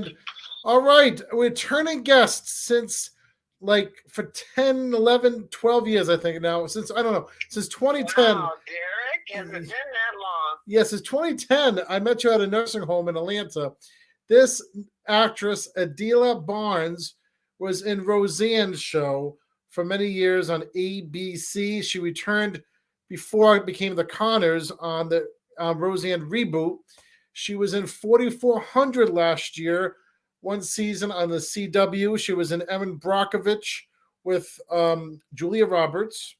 And all right, returning guests since like for 10, 11, 12 years, I think now, since I don't know, since 2010. Wow, Derek, has it been that long? Yes, since 2010, I met you at a nursing home in Atlanta. This actress, Adilah Barnes, was in Roseanne's show for many years on ABC. She returned before it became the Connors on the Roseanne reboot. She was in 4400 last year, one season on the CW. She was in Erin Brockovich with Julia Roberts,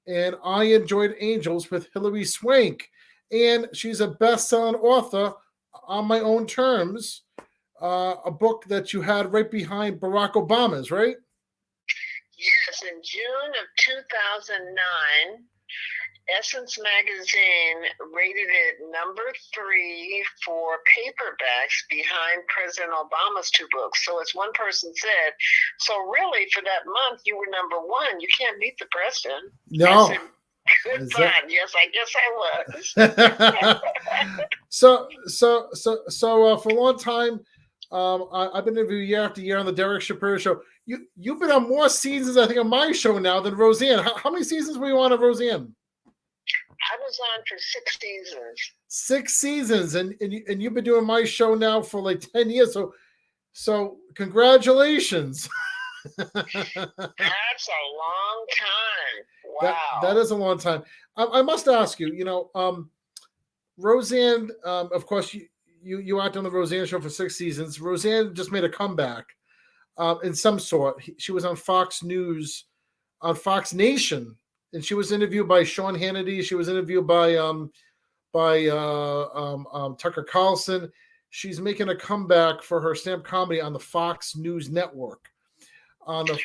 and I Enjoyed Angels with Hilary Swank. And she's a best-selling author on my own terms. A book that you had right behind Barack Obama's, right? Yes, in June of 2009, Essence Magazine rated it number 3 for paperbacks behind President Obama's 2 books. So as one person said, so really for that month you were number 1. You can't beat the president. No. I said, good fun. Yes, I guess I was. So for a long time, I've been interviewed year after year on the Derek Shapiro show. You've been on more seasons, I think, on my show now than Roseanne. How many seasons were you on of Roseanne? I was on for 6 seasons. 6 seasons, and you've been doing my show now for like 10 years. So congratulations. That's a long time. Wow. That is a long time. I must ask you, Roseanne, of course, you acted on the Roseanne show for 6 seasons. Roseanne just made a comeback in some sort. She was on Fox News, on Fox Nation, and she was interviewed by Sean Hannity. She was interviewed by Tucker Carlson. She's making a comeback for her stand-up comedy on the Fox News Network. Oh, really?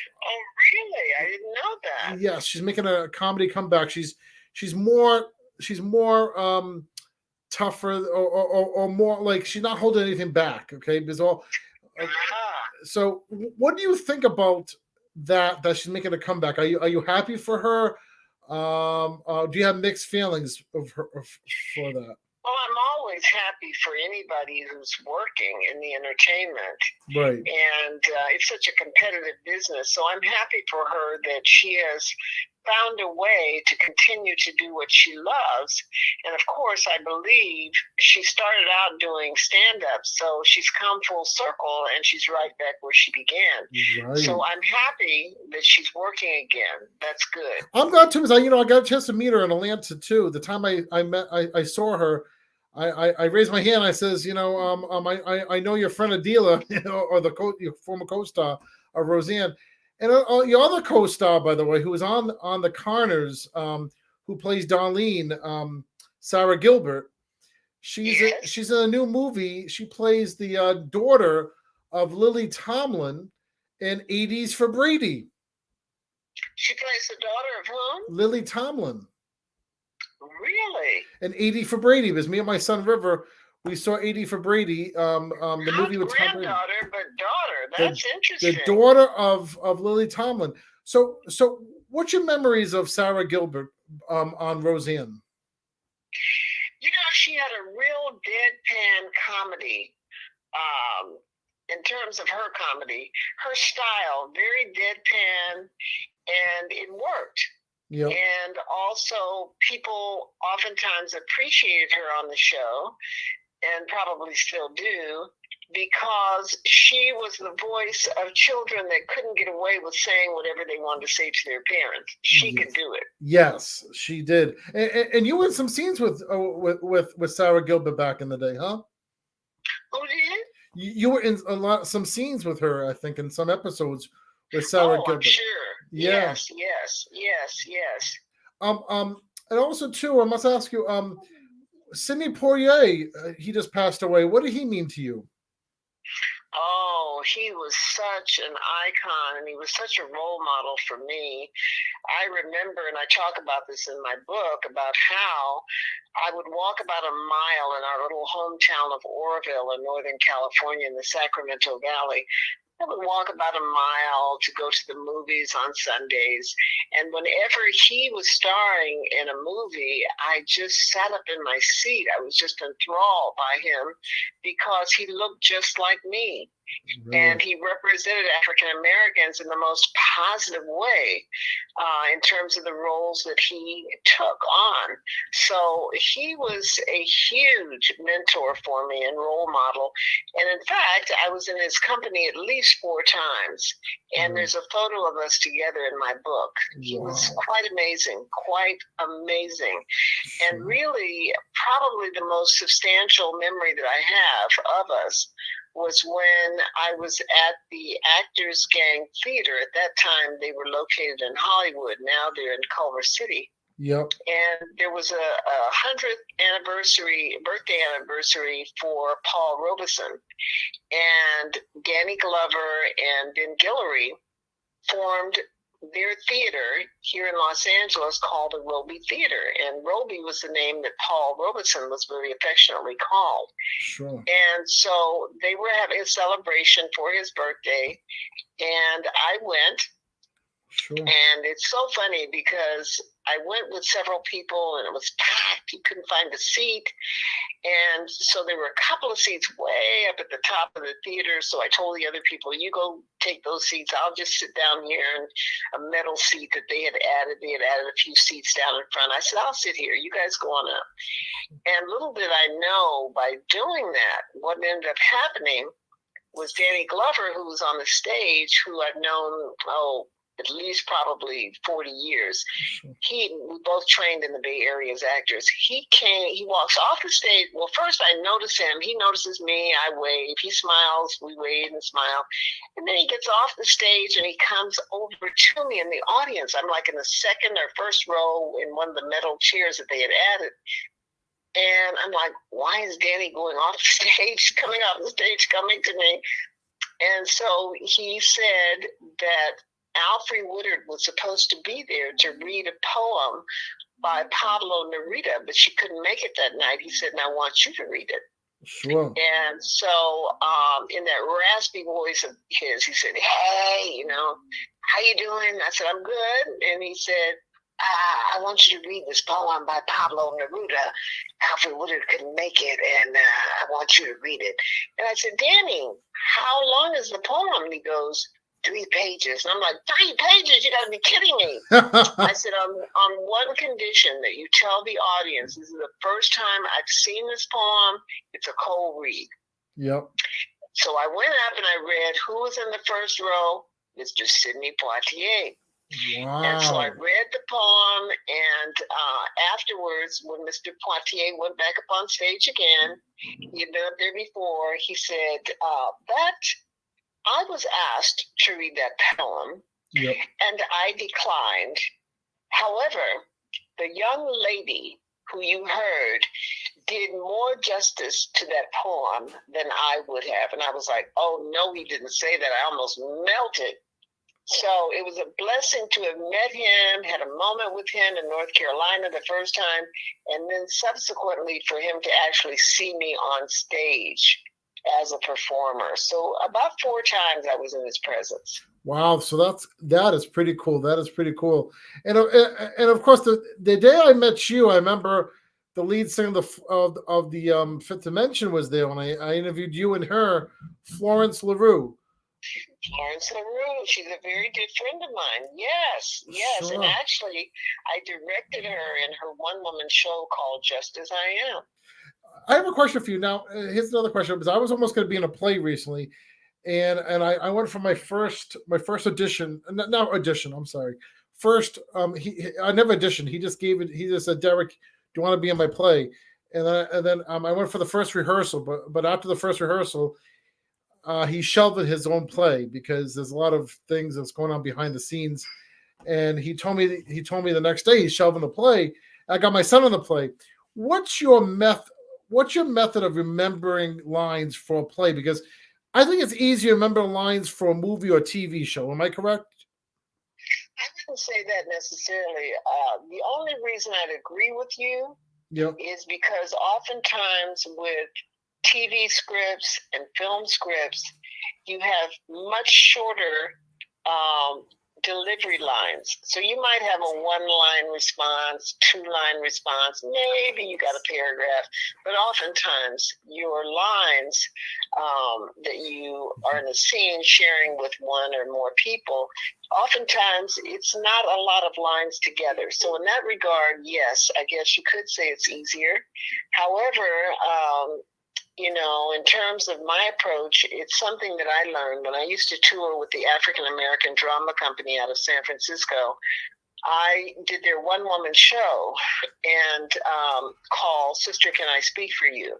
I didn't know that. Yes, she's making a comedy comeback. She's more tougher or more like she's not holding anything back. Okay, because all. So, what do you think about that she's making a comeback? Are you happy for her? Do you have mixed feelings for that? Well, I'm always happy for anybody who's working in the entertainment. Right. And it's such a competitive business. So I'm happy for her that she has found a way to continue to do what she loves. And of course, I believe she started out doing stand-up, so she's come full circle and she's right back where she began. Right. So I'm happy that she's working again. That's good. I'm glad too, because I got a chance to meet her in Atlanta too. The time I saw her, I raised my hand. I says, I know your friend Adilah, or your former co-star of Roseanne. And your other co-star, by the way, who was on the Connors, who plays Darlene, Sarah Gilbert. She's in a new movie. She plays the daughter of Lily Tomlin in 80s for Brady. She plays the daughter of whom? Lily Tomlin. Really? And 80 for Brady. It was me and my son River. We saw 80 for Brady, the movie with Tom Brady. Granddaughter, but daughter. That's interesting. The daughter of Lily Tomlin. So what's your memories of Sarah Gilbert on Roseanne? She had a real deadpan comedy. In terms of her comedy, her style, very deadpan, and it worked. Yep. And also, people oftentimes appreciated her on the show, and probably still do, because she was the voice of children that couldn't get away with saying whatever they wanted to say to their parents. She could do it. Yes, she did. And you were in some scenes with Sarah Gilbert back in the day, huh? Who did? You were in some scenes with her, I think, in some episodes with Sarah Gilbert. I'm sure. Yeah. Yes. And also too, I must ask you, Sidney Poitier, he just passed away. What did he mean to you? Oh, he was such an icon, and he was such a role model for me. I remember, and I talk about this in my book, about how I would walk about a mile in our little hometown of Oroville in Northern California in the Sacramento Valley. I would walk about a mile to go to the movies on Sundays. And whenever he was starring in a movie, I just sat up in my seat. I was just enthralled by him because he looked just like me. Really? And he represented African Americans in the most positive way in terms of the roles that he took on. So he was a huge mentor for me and role model. And in fact, I was in his company at least 4 times. And there's a photo of us together in my book. He was quite amazing, quite amazing. And really, probably the most substantial memory that I have of us was when I was at the Actors Gang Theater. At that time, they were located in Hollywood. Now they're in Culver City. Yep. And there was a 100th birthday anniversary for Paul Robeson. And Danny Glover and Ben Guillory formed their theater here in Los Angeles called the Roby Theater. And Roby was the name that Paul Robeson was very affectionately called. Sure. And so they were having a celebration for his birthday, and I went. Sure. And it's so funny because I went with several people and it was packed. You couldn't find a seat. And so there were a couple of seats way up at the top of the theater. So I told the other people, you go take those seats. I'll just sit down here in a metal seat that they had added. They had added a few seats down in front. I said, I'll sit here. You guys go on up. And little did I know, by doing that, what ended up happening was Danny Glover, who was on the stage, who I've known, at least probably 40 years. We both trained in the Bay Area as actors. He walks off the stage. Well, first I notice him. He notices me. I wave. He smiles. We wave and smile. And then he gets off the stage and he comes over to me in the audience. I'm like in the second or first row in one of the metal chairs that they had added. And I'm like, why is Danny going off the stage, coming off the stage, coming to me? And so he said that Alfre Woodard was supposed to be there to read a poem by Pablo Neruda, but she couldn't make it that night. He said, and I want you to read it. Sure. And so in that raspy voice of his, he said, hey, how you doing? I said, I'm good. And he said, I want you to read this poem by Pablo Neruda. Alfre Woodard couldn't make it, and I want you to read it. And I said, Danny, how long is the poem? And he goes, 3 pages. And I'm like, 3 pages? You gotta be kidding me. I said, on one condition, that you tell the audience, this is the first time I've seen this poem. It's a cold read. Yep. So I went up and I read, who was in the first row? Mr. Sidney Poitier. Wow. And so I read the poem, and afterwards, when Mr. Poitier went back up on stage again, he had been up there before, he said, I was asked to read that poem, yep, and I declined. However, the young lady who you heard did more justice to that poem than I would have. And I was like, oh, no, he didn't say that. I almost melted. So it was a blessing to have met him, had a moment with him in North Carolina the first time, and then subsequently for him to actually see me on stage as a performer. So about 4 times I was in his presence. Wow, so that is pretty cool. That is pretty cool. And of course, the day I met you, I remember the lead singer of the Fifth Dimension was there when I interviewed you and her, Florence LaRue. Florence LaRue, she's a very good friend of mine. Yes. Sure. And actually, I directed her in her one-woman show called Just As I Am. I have a question for you. Now, here's another question, because I was almost going to be in a play recently, and I went for my first audition. Not audition, I'm sorry. First, I never auditioned. He just gave it. He just said, Derek, do you want to be in my play? And then I went for the first rehearsal, but after the first rehearsal, he shelved his own play because there's a lot of things that's going on behind the scenes. And he told me the next day he's shelving the play. I got my son in the play. What's your method of remembering lines for a play? Because I think it's easier to remember lines for a movie or TV show. Am I correct? I wouldn't say that necessarily. The only reason I'd agree with you is because oftentimes with TV scripts and film scripts, you have much shorter delivery lines. So you might have a 1-line response, 2-line response, maybe you got a paragraph, but oftentimes your lines that you are in a scene sharing with one or more people, oftentimes it's not a lot of lines together. So in that regard, yes, I guess you could say it's easier. However, in terms of my approach, it's something that I learned when I used to tour with the African American Drama Company out of San Francisco. I did their one-woman show and called Sister, Can I Speak for You?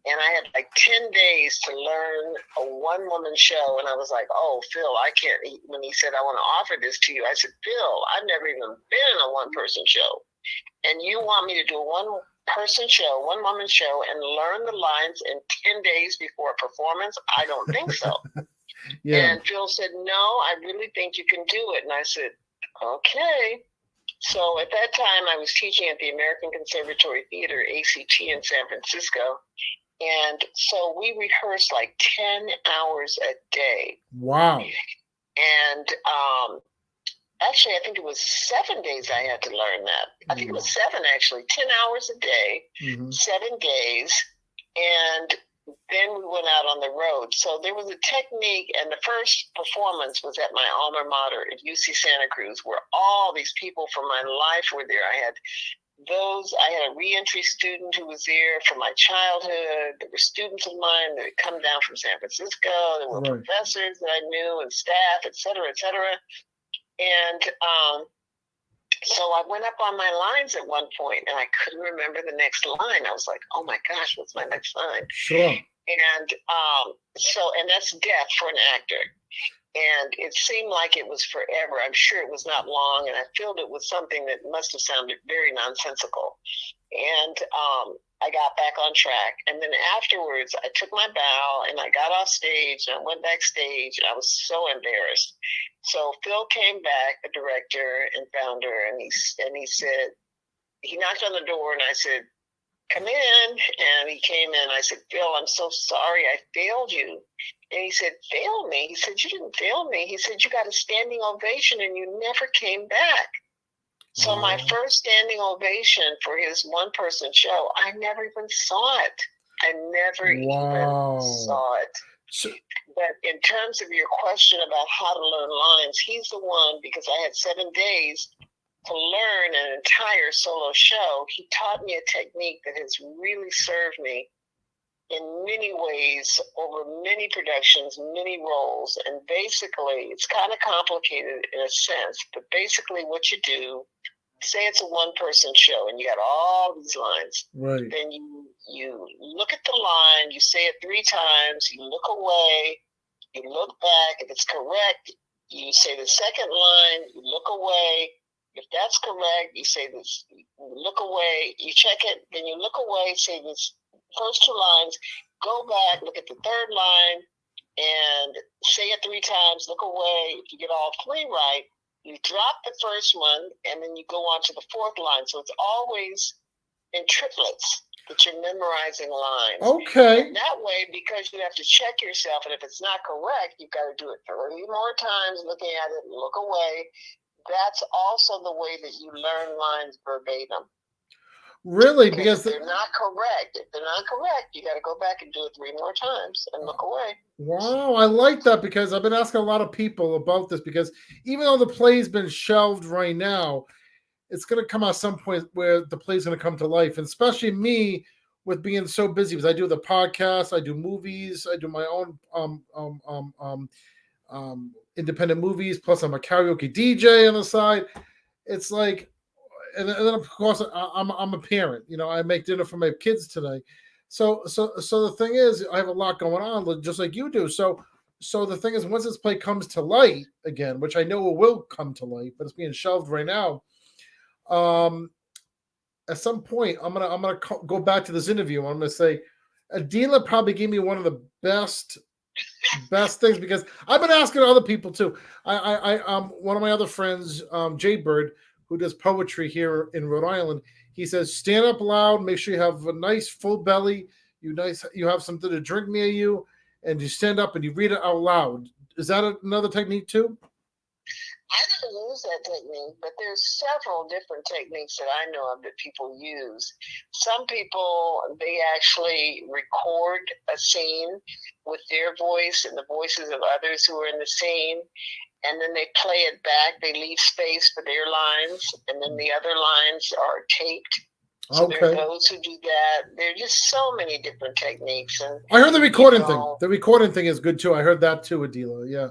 And I had like 10 days to learn a one-woman show. And I was like, oh, Phil, I can't. When he said, I want to offer this to you, I said, Phil, I've never even been in a one-person show. And you want me to do a one-person show, one-woman show, and learn the lines in 10 days before a performance? I don't think so. Yeah. And Phil said, no, I really think you can do it. And I said, okay. So at that time, I was teaching at the American Conservatory Theater, ACT, in San Francisco. And so we rehearsed like 10 hours a day. Wow. And actually, I think it was 7 days I had to learn that. I think it was 7, actually, 10 hours a day, 7 days. And then we went out on the road. So there was a technique, and the first performance was at my alma mater at UC Santa Cruz, where all these people from my life were there. I had a reentry student who was there from my childhood. There were students of mine that had come down from San Francisco. There were professors that I knew and staff, et cetera, et cetera. And so I went up on my lines at one point, and I couldn't remember the next line. I was like, oh my gosh, what's my next line? Sure. And and that's death for an actor. And it seemed like it was forever. I'm sure it was not long, and I filled it with something that must have sounded very nonsensical. And I got back on track. And then afterwards, I took my bow, and I got off stage, and I went backstage, and I was so embarrassed. So Phil came back, the director and founder, and he said, he knocked on the door, and I said, come in. And he came in. I said, Phil, I'm so sorry I failed you. And he said, fail me? He said, you didn't fail me. He said, you got a standing ovation and you never came back. So my first standing ovation for his one-person show, I never even saw it. I never even saw it. So, but in terms of your question about how to learn lines, he's the one, because I had 7 days to learn an entire solo show. He taught me a technique that has really served me in many ways over many productions, many roles. And basically, it's kind of complicated in a sense, but basically what you do, say it's a one-person show and you got all these lines. Right. Then you look at the line, you say it 3 times, you look away, you look back. If it's correct, you say the second line, you look away. If that's correct, you say this, you look away, you check it, then you look away, say this first 2 lines, go back, look at the third line, and say it 3 times, look away. If you get all 3 right, you drop the first one, and then you go on to the 4th line. So it's always in triplets that you're memorizing lines. Okay. And that way, because you have to check yourself, and if it's not correct, you've got to do it 30 more times, looking at it, look away. That's also the way that you learn lines verbatim. Really? Because if they're not correct, you got to go back and do it 3 more times and look away. Wow, I like that, because I've been asking a lot of people about this, because even though the play's been shelved right now, it's going to come at some point where the play's going to come to life, and especially me with being so busy, because I do the podcast, I do movies, I do my own independent movies, plus I'm a karaoke DJ on the side. It's like, and then of course I'm a parent. I make dinner for my kids today. So the thing is, I have a lot going on, just like you do. So the thing is, once this play comes to light again, which I know it will come to light, but it's being shelved right now. At some point, I'm gonna go back to this interview. I'm gonna say, Adilah probably gave me one of the best things, because I've been asking other people too. I one of my other friends, Jay Bird, who does poetry here in Rhode Island, he says, stand up loud, make sure you have a nice full belly, you have something to drink near you, and you stand up and you read it out loud. Is that another technique too? I don't use that technique, but there's several different techniques that I know of that people use. Some people, they actually record a scene with their voice and the voices of others who are in the scene, and then they play it back. They leave space for their lines, and then the other lines are taped. So there are those who do that. There are just so many different techniques. And I heard the recording thing. The recording thing is good too. I heard that too, Adilah. Yeah.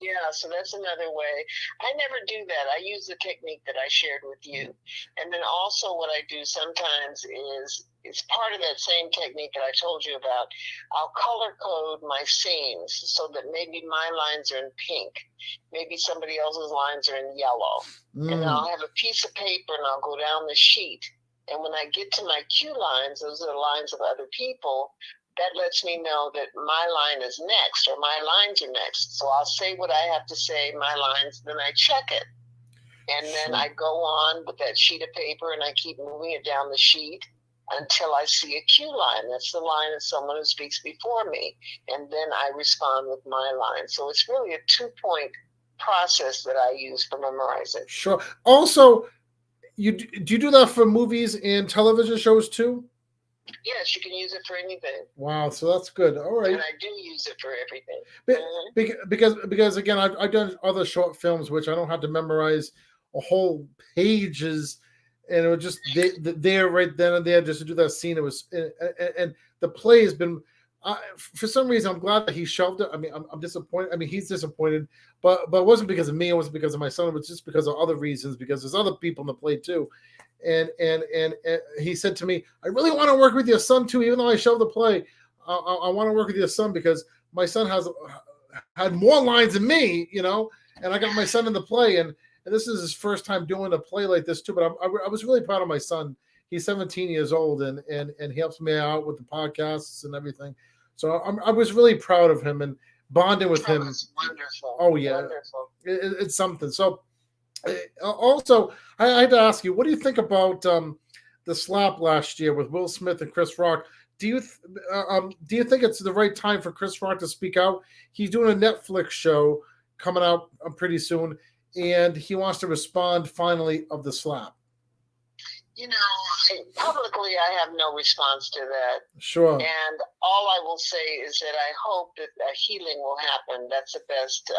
Yeah, so that's another way. I never do that. I use the technique that I shared with you. And then also what I do sometimes is, it's part of that same technique that I told you about. I'll color code my scenes so that maybe my lines are in pink. Maybe somebody else's lines are in yellow. And I'll have a piece of paper and I'll go down the sheet. And when I get to my cue lines, those are the lines of other people, that lets me know that my line is next or my lines are next. So I'll say what I have to say, my lines, then I check it. And then I go on with that sheet of paper and I keep moving it down the sheet until I see a cue line. That's the line of someone who speaks before me. And then I respond with my line. So it's really a 2-point process that I use for memorizing. Sure. Also, do you do that for movies and television shows too? Yes, you can use it for anything. Wow, so that's good. All right. And I do use it for everything. Because again, I've done other short films which I don't have to memorize a whole pages, and it was just there right then and there just to do that scene. It was and the play has been. For some reason, I'm glad that he shelved it. I mean, I'm disappointed. I mean, he's disappointed, but it wasn't because of me. It wasn't because of my son. It was just because of other reasons. Because there's other people in the play too. And he said to me, I really want to work with your son too, even though I shelved the play. I want to work with your son because my son had more lines than me, you know, and I got my son in the play, and this is his first time doing a play like this too. But I was really proud of my son. He's 17 years old, and he helps me out with the podcasts and everything. So I was really proud of him and bonding with him. That's wonderful. Oh yeah, wonderful. It's something. So. Also, I had to ask you, what do you think about the slap last year with Will Smith and Chris Rock? Do you think it's the right time for Chris Rock to speak out? He's doing a Netflix show coming out pretty soon, and he wants to respond finally of the slap. You know, publicly, I have no response to that. Sure. And all I will say is that I hope that a healing will happen. That's the best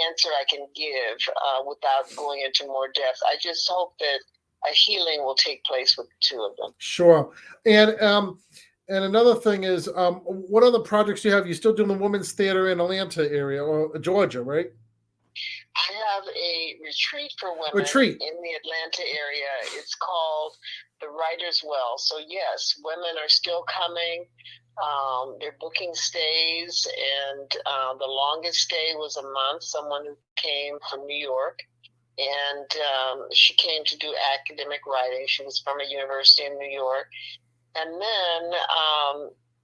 answer I can give without going into more depth. I just hope that a healing will take place with the two of them. Sure. And another thing is, what other projects do you have? You still doing the women's theater in Atlanta area or Georgia, right? I have a retreat for women in the Atlanta area. It's called the Writer's Well. So yes, women are still coming. They're booking stays, and the longest stay was a month. Someone who came from New York, and she came to do academic writing. She was from a university in New York. And then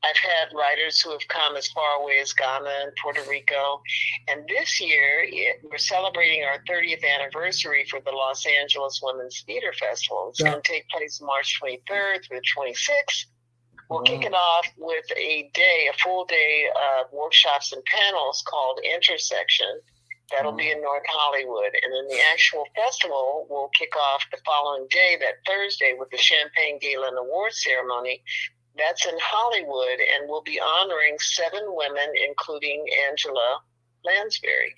I've had writers who have come as far away as Ghana and Puerto Rico. And this year, we're celebrating our 30th anniversary for the Los Angeles Women's Theater Festival. It's going to take place March 23rd through the 26th. We'll kick it off with a full day of workshops and panels called Intersection. That'll be in North Hollywood. And then the actual festival will kick off the following day, that Thursday, with the Champagne Gala and Award Ceremony. That's in Hollywood, and we'll be honoring 7 women, including Angela Lansbury.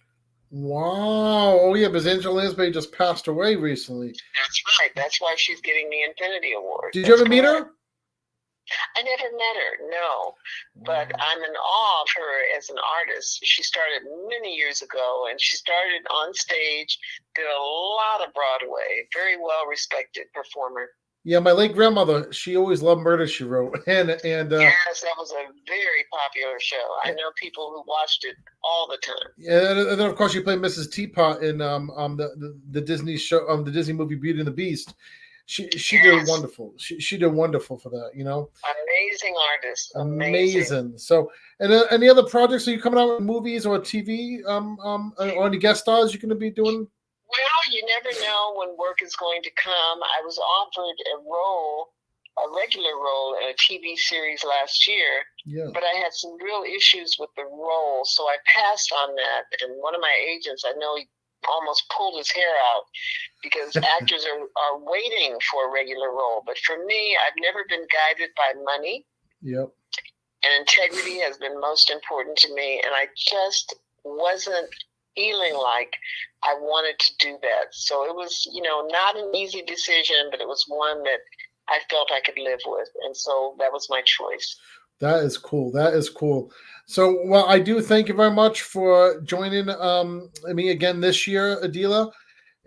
Wow. Oh, yeah, because Angela Lansbury just passed away recently. That's right. That's why she's getting the Infinity Award. Did you ever meet her? I never met her, no. But I'm in awe of her as an artist. She started many years ago, and she started on stage, did a lot of Broadway, very well-respected performer. Yeah, my late grandmother, she always loved Murder, She Wrote. And yes, that was a very popular show. I know people who watched it all the time. Yeah, and then of course she played Mrs. Teapot in the Disney show, the Disney movie Beauty and the Beast. She did wonderful. She did wonderful for that, you know. Amazing artist. Amazing. So, and any other projects? Are you coming out with movies or TV? Or any guest stars you're going to be doing? Well, you never know when work is going to come. I was offered a role a regular role in a TV series last year. Yeah. But I had some real issues with the role, so I passed on that. And one of my agents, I know he almost pulled his hair out because actors are waiting for a regular role. But for me, I've never been guided by money. Yep. And integrity has been most important to me. And I just wasn't feeling like I wanted to do that. So it was, not an easy decision, but it was one that I felt I could live with. And so that was my choice. That is cool. That is cool. So, well, I do thank you very much for joining me again this year, Adilah.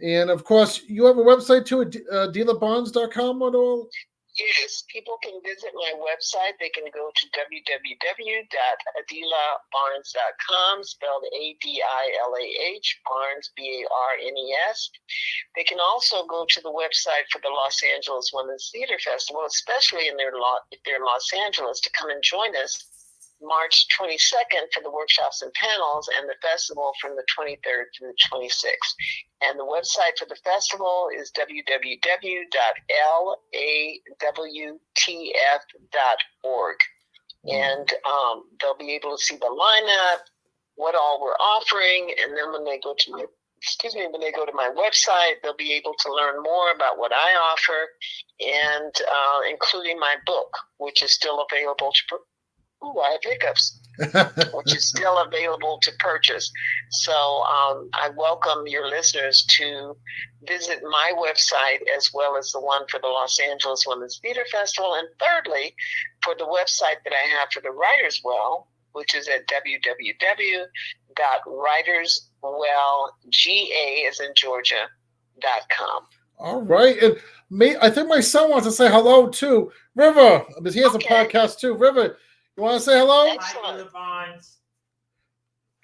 And of course, you have a website too, AdilahBarnes.com or all? Yes, people can visit my website. They can go to www.adilahbarnes.com, spelled Adilah, Barnes, Barnes. They can also go to the website for the Los Angeles Women's Theater Festival, especially if they're in Los Angeles, to come and join us March 22nd for the workshops and panels, and the festival from the 23rd through the 26th. And the website for the festival is www.lawtf.org. And they'll be able to see the lineup, what all we're offering, and then when they go to my website, they'll be able to learn more about what I offer, and including my book, which is still available to I have hiccups, which is still available to purchase. So I welcome your listeners to visit my website as well as the one for the Los Angeles Women's Theater Festival. And thirdly, for the website that I have for the Writers Well, which is at www.writerswellga as in Georgia.com. All right. And I think my son wants to say hello too. River, because he has a podcast too. River, you want to say hello? Excellent.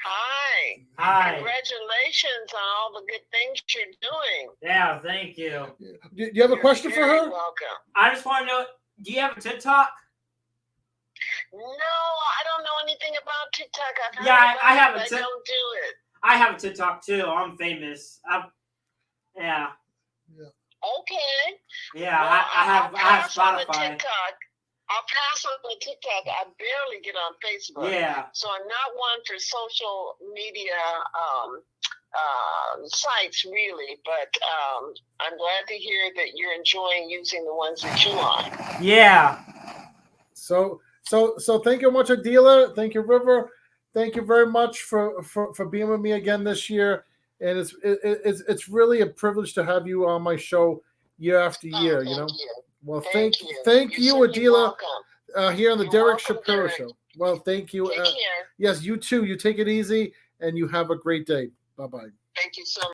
Hi. Hi. Congratulations on all the good things you're doing. Yeah, thank you. Do you have a question for her? You're welcome. I just want to know, do you have a TikTok? No, I don't know anything about TikTok. I have I don't do it. I have a TikTok too. I'm famous. Yeah. Okay. Yeah, well, I have Spotify. I'll pass on the TikTok. I barely get on Facebook. Yeah. So I'm not one for social media sites, really. But I'm glad to hear that you're enjoying using the ones that you like. Yeah. So thank you much, Adilah. Thank you, River. Thank you very much for being with me again this year. And it's really a privilege to have you on my show year after year. Thank you. Well, thank you, Adilah, here on the You're Derek welcome, Shapiro Derek. Show. Well, thank you. Take care. Yes, you too. You take it easy, and you have a great day. Bye-bye. Thank you so much.